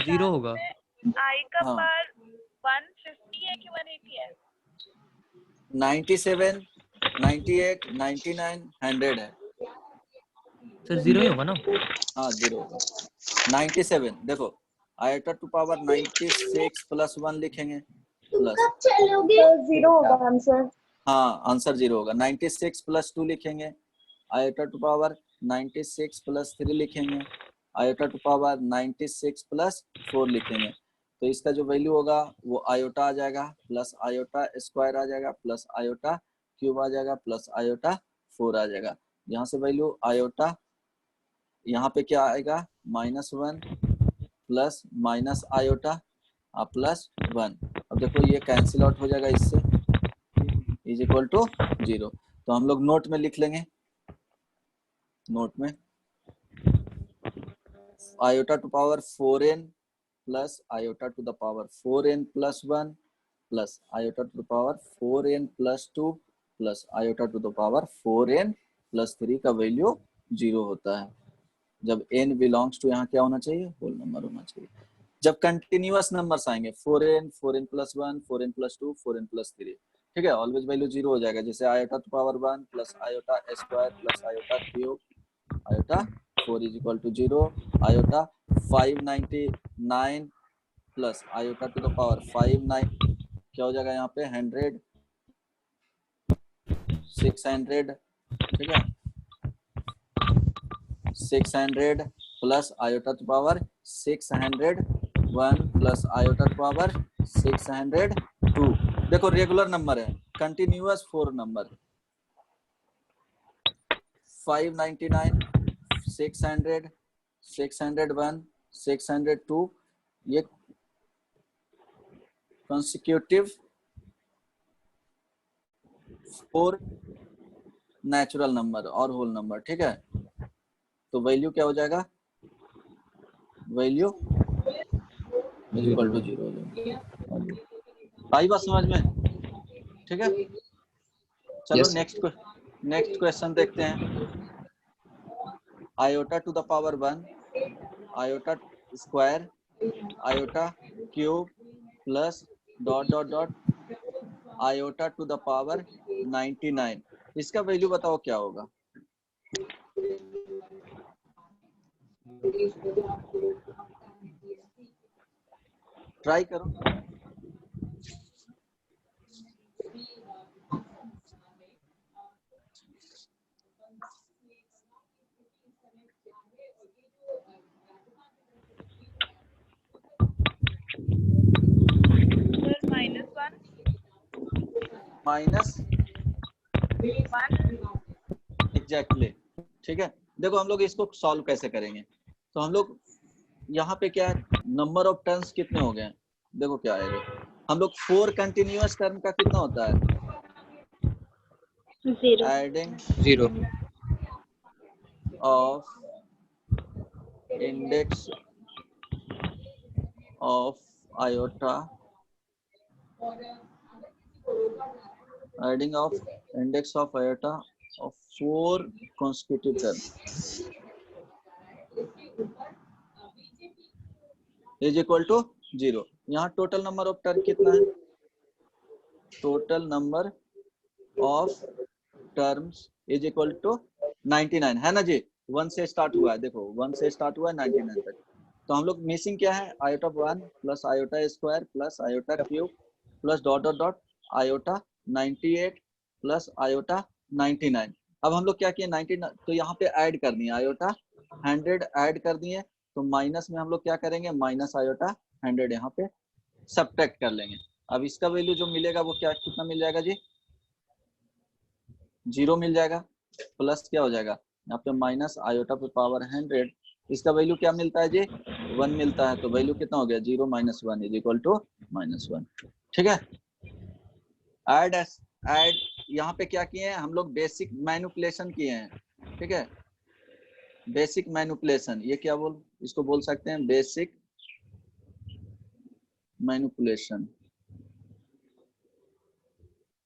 जीरो होगा। i का हाँ। पावर 150 है कि 180 है? 97 98 99 100 है। सर 0 ही होगा ना? हाँ 0 होगा। 97 देखो आयोटा टू पावर 96 प्लस 1 लिखेंगे प्लस 0 होगा आंसर। हाँ आंसर 0 होगा। 96 + 2 लिखेंगे, आयोटा टू पावर 96 + 3 लिखेंगे, आयोटा टू पावर 96 + 4 लिखेंगे, तो इसका जो वैल्यू होगा वो आयोटा आ जाएगा, प्लस आयोटा स्क्वायर आ जाएगा, प्लस आयोटा क्यूब आ जाएगा, प्लस आयोटा 4 आ जाएगा। यहाँ से वैल्यू आयोटा, यहाँ पे क्या आएगा -1 प्लस माइनस आयोटा +1। अब देखो ये कैंसिल आउट हो जाएगा इससे, इज इक्वल टू 0। तो हम लोग नोट में लिख लेंगे, नोट में iota to power 4n plus iota to the power 4n + 1 plus iota to the power 4n + 2 plus iota to the power 4n + 3 का वैल्यू 0 होता है। जब n बिलोंग्स टू यहाँ क्या होना चाहिए, होल नंबर होना चाहिए। जब कंटिन्यूअस नंबर्स आएंगे 4n + 1 4n + 2 4n + 3, ठीक है, ऑलवेज वैल्यू 0 हो जाएगा। जैसे iota to power 1 plus iota square plus iota cube iota 4 is equal to 0, iota 599 plus iota to the power 59 क्या हो जाएगा यहाँ पे 100 600, ठीक है, 600 plus iota to power 601 plus iota to power 602। देखो रेगुलर नंबर है, कंटिन्यूअस 4 नंबर, 599 600 601 602, ये कंसेक्यूटिव 4 नेचुरल नंबर और होल नंबर, ठीक है। तो वैल्यू क्या हो जाएगा, वैल्यू इक्वल टू 0 हो जाएगा। आई बात समझ में, ठीक है। चलो Yes. नेक्स्ट क्वेश्चन देखते हैं। Iota to the power 1, iota square, iota cube plus dot dot dot iota to the power 99, इसका वैल्यू बताओ क्या होगा। ट्राई करो। सर -1 -1 एग्जैक्टली, ठीक है। देखो हम लोग इसको सॉल्व कैसे करेंगे, तो हम लोग यहाँ पे क्या है, नंबर ऑफ टर्म्स कितने हो गए, देखो क्या आएगा। हम लोग 4 कंटिन्यूअस टर्म का कितना होता है, 0 adding 0. of index of iota, adding of index of iota of 4 consecutive terms is equal to 0। यहाँ टोटल नंबर ऑफ टर्म कितना है, total number of terms is equal to 99 है ना जी। 1 से स्टार्ट हुआ है, देखो 1 से स्टार्ट हुआ है 99 तक। तो हम लोग मिसिंग क्या है, iota 1 plus iota square plus iota cube plus dot dot dot iota 98 plus iota 99। अब हम लोग क्या किए 99, तो यहाँ पे ऐड करनी है आयोटा 100 ऐड कर दिए, तो माइनस में हम लोग क्या करेंगे, माइनस आयोटा 100 यहाँ पे सब्ट्रैक्ट कर लेंगे। अब इसका वैल्यू जो मिलेगा वो क्या कितना मिल जाएगा जी, 0 मिल जाएगा, प्लस क्या हो जाएगा यहाँ पे माइनस आयोटा पे पावर 100, इसका वैल्यू क्या मिलता है जी, 1 मिलता है। तो वैल्यू कितना हो गया, 0 - 1 इज इक्वल टू -1, ठीक है। ऐड यहाँ पे क्या किए हैं हम लोग, बेसिक मैनिपुलेशन किए हैं, ठीक है। बेसिक मैनिपुलेशन, ये क्या इसको बोल सकते हैं, बेसिक मैनिपुलेशन,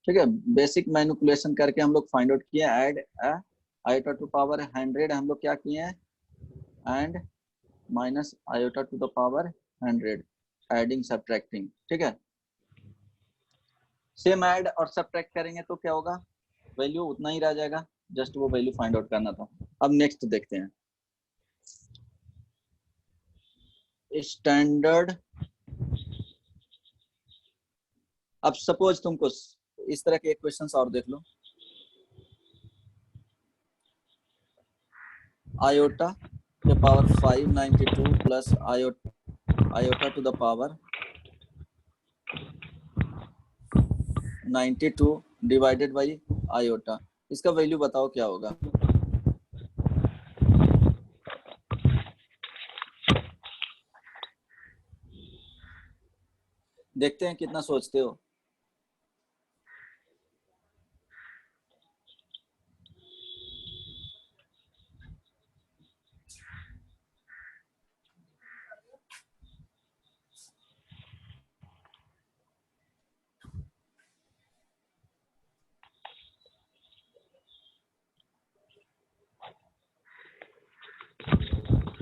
ठीक है। बेसिक मैनिपुलेशन करके हम लोग फाइंड आउट किए, ऐड आयोटा टू पावर 100 हम लोग क्या किए हैं, and minus iota to the power 100, adding subtracting, ठीक है। सेम ऐड और सब्ट्रैक्ट करेंगे तो क्या होगा, वैल्यू उतना ही रह जाएगा, जस्ट वो वैल्यू फाइंड आउट करना था। अब नेक्स्ट देखते हैं, स्टैंडर्ड। अब सपोज तुमको इस तरह के एक क्वेश्चन और देख लो, आयोटा के power 592 plus iota to the power 92 divided by iota, इसका वैल्यू बताओ क्या होगा। देखते हैं कितना सोचते हो।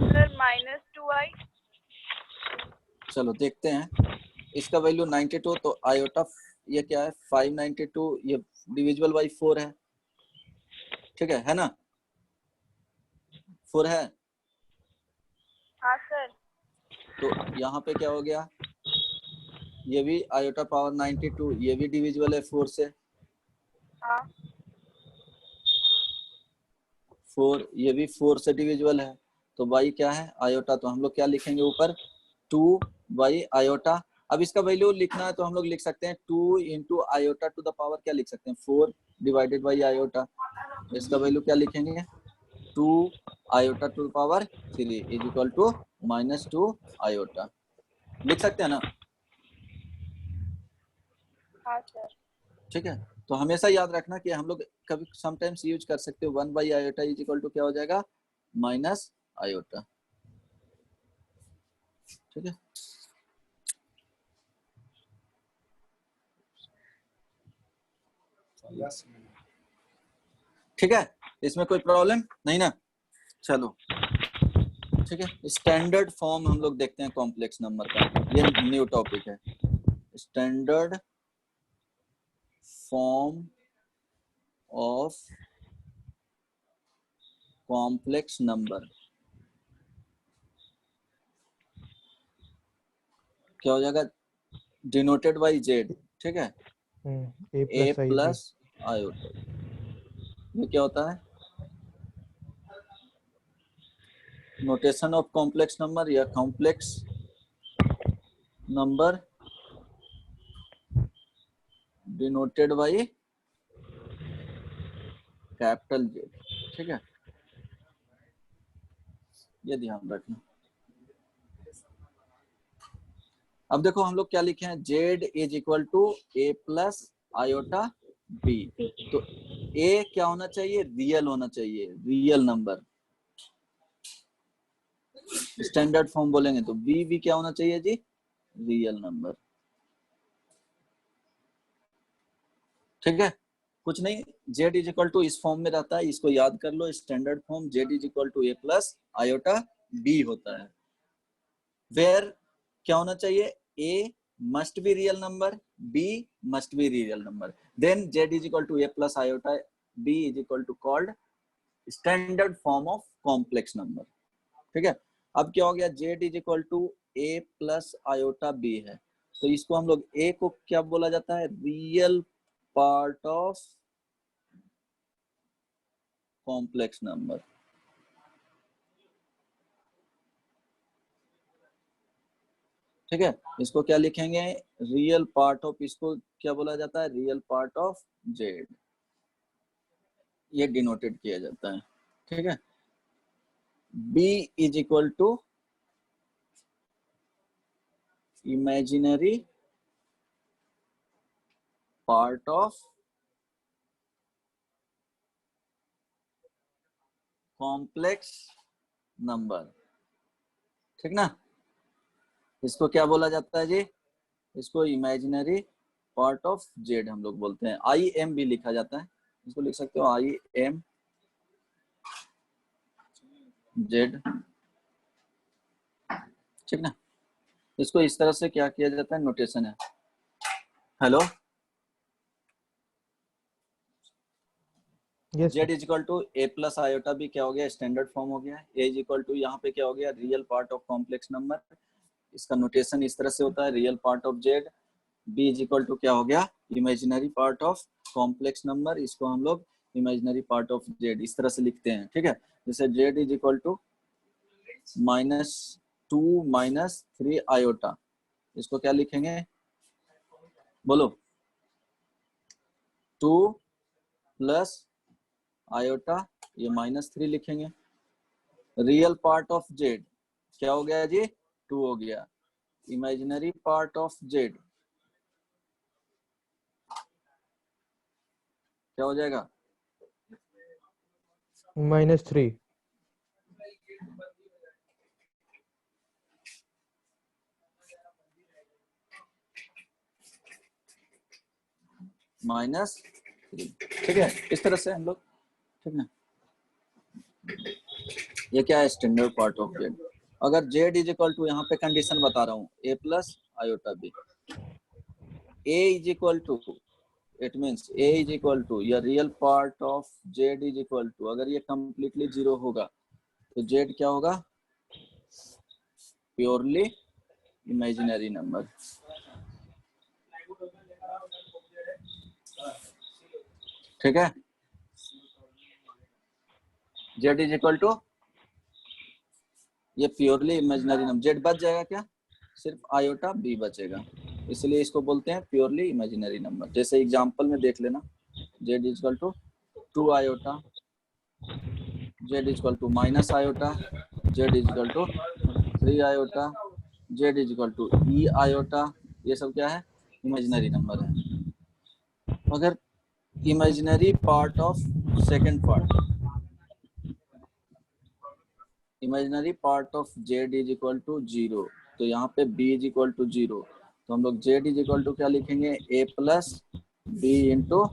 Sir -2i। चलो देखते हैं, इसका वैल्यू 92, तो आयोटा ये क्या है 592, ये डिविजिबल बाई 4 है, ठीक है ना, 4 है। हाँ सर। तो यहाँ पे क्या हो गया, ये भी आयोटा पावर 92, ये भी डिविजिबल है 4 से। हाँ 4, ये भी 4 से डिविजिबल है। तो y क्या है आयोटा, तो हम लोग क्या लिखेंगे ऊपर 2y आयोटा। अब इसका वैल्यू लिखना है तो हम लोग लिख सकते हैं 2 into iota to the power क्या लिख सकते हैं 4 डिवाइडेड बाई आयोटा। इसका वैल्यू क्या लिखेंगे 2 iota to the power 3 is equal to -2 iota. लिख सकते हैं ना? हाँ सर। ठीक है, तो हमेशा याद रखना कि हम लोग कभी समटाइम्स यूज कर सकते हो 1 by iota is equal to क्या हो जाएगा माइनस आयोटा। ठीक है, ठीक है, इसमें कोई प्रॉब्लम नहीं ना? चलो ठीक है, स्टैंडर्ड फॉर्म हम लोग देखते हैं कॉम्प्लेक्स नंबर का। ये न्यू टॉपिक है, standard form of complex number. क्या हो जाएगा डिनोटेड बाई जेड। ठीक है, ए प्लस आयोटा। ये क्या होता है नोटेशन ऑफ कॉम्प्लेक्स नंबर या complex number denoted by capital Z. ठीक है, ये ध्यान रखना। अब देखो हम लोग क्या लिखे हैं Z is equal to A plus iota B. तो ए क्या होना चाहिए रियल होना चाहिए, रियल नंबर। स्टैंडर्ड फॉर्म बोलेंगे तो बी भी क्या होना चाहिए जी रियल नंबर। ठीक है, कुछ नहीं, जेड इज इक्वल टू इस फॉर्म में रहता है, इसको याद कर लो। Standard form Z is equal to A plus iota B होता है। वेयर क्या होना चाहिए A must be real number, B must be real number, then Z is equal to A plus iota B is equal to called standard form of complex number. ठीक है, अब क्या हो गया Z is equal to A plus iota B है, तो इसको हम लोग ए को क्या बोला जाता है real part of complex number. ठीक है, इसको क्या लिखेंगे रियल पार्ट ऑफ, इसको क्या बोला जाता है रियल पार्ट ऑफ जेड, ये डिनोटेड किया जाता है। ठीक है, B is equal to imaginary part of complex number. ठीक ना, इसको क्या बोला जाता है जी इसको इमेजिनरी पार्ट ऑफ जेड हम लोग बोलते हैं। आई एम भी लिखा जाता है, इसको लिख सकते हो आई एम जेड। ठीक ना, इसको इस तरह से क्या किया जाता है नोटेशन है। Hello, Z is equal to A plus iota B क्या हो गया स्टैंडर्ड फॉर्म हो गया। ए इज इक्वल टू यहाँ पे क्या हो गया real part of complex number, इसका नोटेशन इस तरह से होता है real part of Z. B is equal to क्या हो गया imaginary part of complex number, इसको हम लोग इमेजिनरी पार्ट ऑफ जेड इस तरह से लिखते हैं। ठीक है, जैसे Z is equal to -2 -3 iota, इसको क्या लिखेंगे बोलो 2 प्लस आयोटा, ये -3 लिखेंगे। रियल पार्ट ऑफ जेड क्या हो गया जी 2 हो गया, इमेजिनरी पार्ट ऑफ जेड क्या हो जाएगा -3। -3। ठीक है, इस तरह से हम लोग। ठीक है, ये क्या है स्टैंडर्ड पार्ट ऑफ जेड। अगर जेड इज इक्वल टू यहाँ पे कंडीशन बता रहा हूँ A plus iota B, A is equal to it means A is equal to या real part of Z is equal to, अगर ये कंप्लीटली 0 होगा तो जेड क्या होगा प्योरली इमेजिनरी नंबर। ठीक है, z इज इक्वल टू, ये प्योरली इमेजिनरी नंबर, z बच जाएगा क्या, सिर्फ आयोटा b बचेगा, इसलिए इसको बोलते हैं प्योरली इमेजिनरी नंबर। जैसे एग्जांपल में देख लेना, z is equal to 2 iota, z is equal to minus iota, z is equal to 3 iota, z is equal to e iota, ये सब क्या है, इमेजिनरी नंबर है। अगर imaginary part of second part, imaginary part of z is equal to 0, तो यहाँ पे b is equal to 0, तो हम लोग z इज इक्वल टू क्या लिखेंगे, a plus b into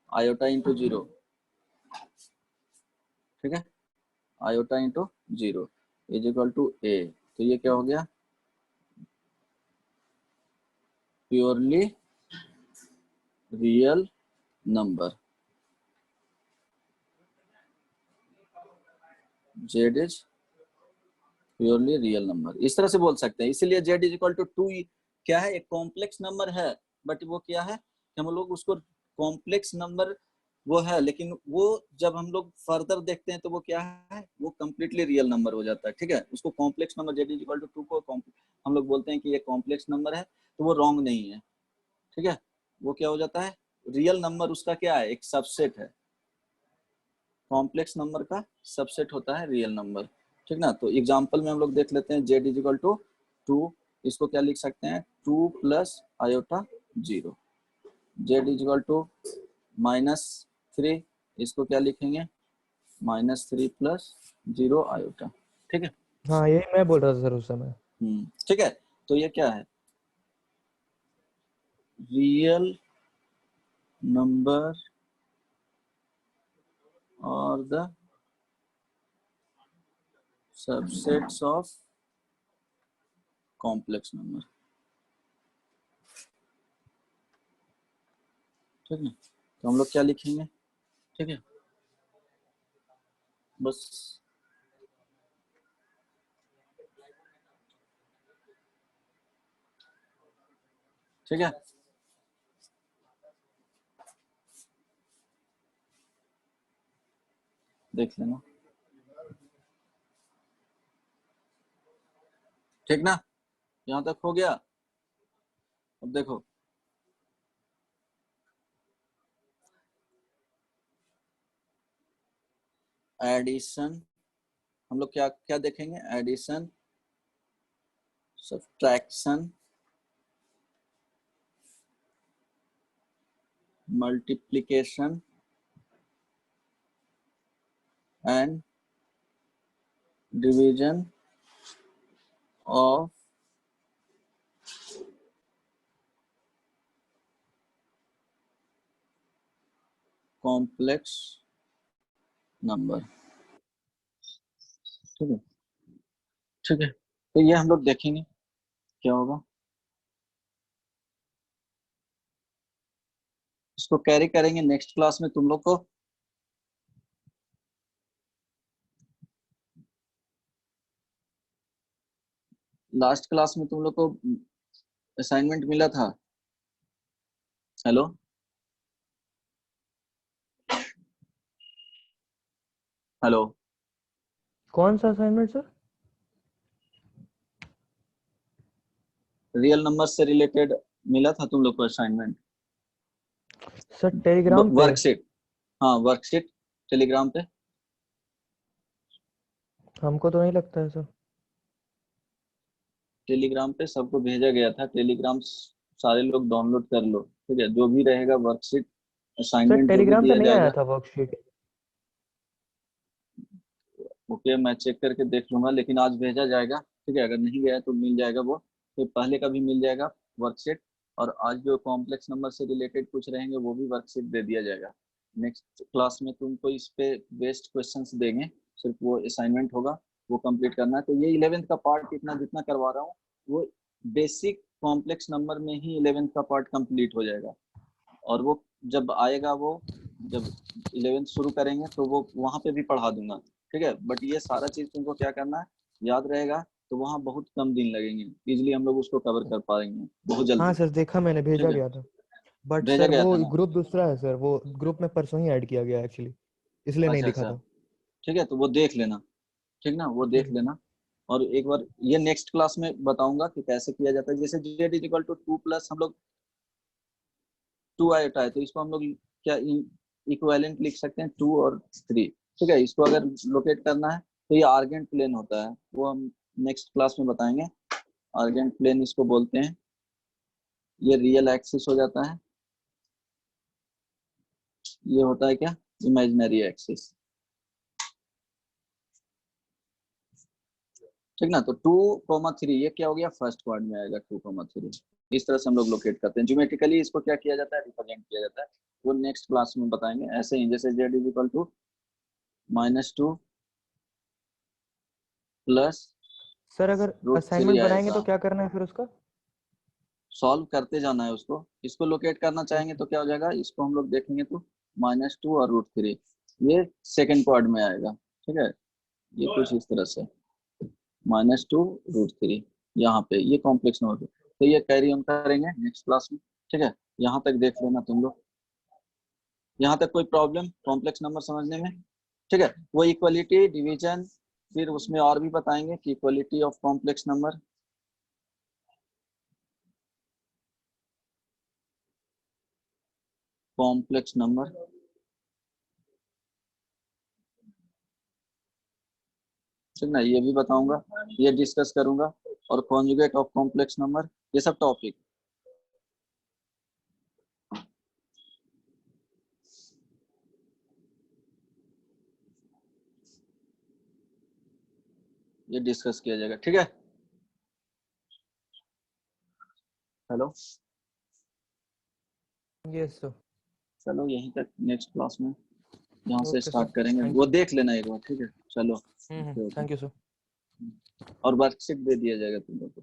iota into 0, ठीक है, iota into 0 is equal to a, तो ये क्या हो गया, purely real number, z is purely real number, इस तरह से बोल सकते हैं। इसीलिए z इज इक्वल टू 2 क्या है, एक कॉम्प्लेक्स नंबर है, बट वो क्या है कि हम लोग उसको कॉम्प्लेक्स नंबर वो है, लेकिन वो जब हम लोग फर्दर देखते हैं तो वो क्या है, वो कंप्लीटली रियल नंबर हो जाता है, ठीक है। उसको complex number z is equal to 2 को हम लोग बोलते हैं कि ये कॉम्प्लेक्स नंबर है, तो वो रॉन्ग नहीं है, ठीक है, वो क्या हो जाता है, रियल नंबर उसका क्या है, एक सबसेट है, कॉम्प्लेक्स नंबर का सबसेट होता है रियल नंबर, ठीक ना। तो एग्जांपल में हम लोग देख लेते हैं, z इज इक्वल टू 2, इसको क्या लिख सकते हैं, 2 plus iota 0, z is equal to -3, इसको क्या लिखेंगे, -3 प्लस 0 आयोटा, ठीक है। हाँ यही मैं बोल रहा था सर उस समय। ठीक है, तो ये क्या है, रियल नंबर और the subsets of complex number, ठीक है। तो हम लोग क्या लिखेंगे, ठीक है, बस ठीक है, देख लेना, ठीक ना, यहाँ तक हो गया। अब देखो, एडिशन, हम लोग क्या क्या देखेंगे, addition, subtraction, multiplication and division of complex number, ठीक है, ठीक है। तो ये हम लोग देखेंगे क्या होगा, इसको कैरी करेंगे नेक्स्ट क्लास में तुम लोग को। लास्ट क्लास में तुम लोग को असाइनमेंट मिला था, हेलो, हेलो, कौन सा असाइनमेंट सर? रियल नंबर से रिलेटेड मिला था तुम लोग को असाइनमेंट, सर टेलीग्राम पे। वर्कशीट, हाँ वर्कशीट टेलीग्राम पे, हमको तो नहीं लगता है सर। टेलीग्राम पे सबको भेजा गया था, टेलीग्राम सारे लोग डाउनलोड कर लो, ठीक है, जो भी रहेगा वर्कशीट सर असाइनमेंट जो भी टेलीग्राम पे दिया नहीं आया जाएगा, था वर्कशीट। ओके, मैं चेक करके देख लूंगा, लेकिन आज भेजा जाएगा, ठीक है, अगर नहीं गया तो मिल जाएगा वो, तो पहले का भी मिल जाएगा वर्कशीट, और आज जो कॉम्प्लेक्स नंबर से रिलेटेड कुछ रहेंगे वो भी वर्कशीट दे दिया जाएगा। नेक्स्ट क्लास में तुमको इस पे बेस्ड क्वेश्चंस देंगे, सिर्फ वो असाइनमेंट होगा, वो कंप्लीट करना है। तो ये 11th का पार्ट इतना जितना करवा रहा हूँ वो बेसिक कॉम्प्लेक्स नंबर में ही 11th का पार्ट कंप्लीट हो जाएगा, और वो जब आएगा, वो जब 11th शुरू करेंगे तो वो वहाँ पे भी पढ़ा दूंगा, ठीक है। बट ये सारा चीज तुमको क्या करना है, याद रहेगा, तो वहाँ बहुत कम दिन लगेंगे, इजिली हम लोग उसको कवर कर पाएंगे बहुत हाँ जल्दी, सर देखा मैंने, भेजा ठीक है, गया था। बट भेजा सर गया वो था ना। ग्रुप दूसरा है सर, वो ग्रुप में परसों ही ऐड किया गया एक्चुअली, इसलिए नहीं अच्छा दिखा अच्छा, था। ठीक है, तो वो देख लेना, ठीक ना, वो देख ठीक है। लेना। और एक बार ये नेक्स्ट क्लास में बताऊंगा कि कैसे किया जाता है। जैसे z is equal to 2 plus हम लोग 2 आयोटा है, तो इसको हम लोग क्या इक्विवेलेंट लिख सकते हैं 2 और 3, ठीक है। इसको अगर लोकेट करना है तो ये आर्गेंट प्लेन होता है, वो हम नेक्स्ट क्लास में बताएंगे। आर्गेंट प्लेन इसको बोलते हैं। ये रियल एक्सिस हो जाता है, ये होता है क्या, इमेजिनरी एक्सिस, ठीक ना। तो 2,3 ये क्या हो गया, फर्स्ट क्वाड में आएगा 2,3। इस तरह से हम लोग लोकेट करते हैं। ज्योमेट्रिकली इसको क्या किया जाता है, रिप्रेजेंट किया जाता है, वो नेक्स्ट क्लास में बताएंगे। ऐसे ही जैसे z is equal to -2 plus sir अगर √3 असाइनमेंट बनाएंगे आएगा। तो क्या करना है फिर उसका? सॉल्व करते जाना है उसको। इसको लोकेट करना चाहेंगे तो क्या हो जाएगा, इसको हम लोग देखेंगे तो -2 और √3, ये सेकेंड क्वाड में आएगा, ठीक है। ये कुछ इस तरह से -2 √3 यहाँ पे, ये कॉम्प्लेक्स नंबर। तो ये कैरी ऑन करेंगे नेक्स्ट क्लास में, ठीक है। यहाँ तक देख लेना तुम लोग, यहाँ तक कोई प्रॉब्लम कॉम्प्लेक्स नंबर समझने में, ठीक है। वो इक्वलिटी, डिवीजन, फिर उसमें और भी बताएंगे कि equality of complex number, complex number, ठीक ना, ये भी बताऊंगा, ये डिस्कस करूंगा। और कॉन्जुगेट ऑफ कॉम्प्लेक्स नंबर, ये सब टॉपिक। ये डिस्कस किया जाएगा, ठीक है। Hello, yes sir. चलो यहीं तक, नेक्स्ट क्लास में यहाँ से ओके सर, स्टार्ट करेंगे। थैंक वो यू। देख लेना एक बार, ठीक है। चलो, okay okay. Thank you sir. और वर्कशीट दे दिया जाएगा तुम लोग को।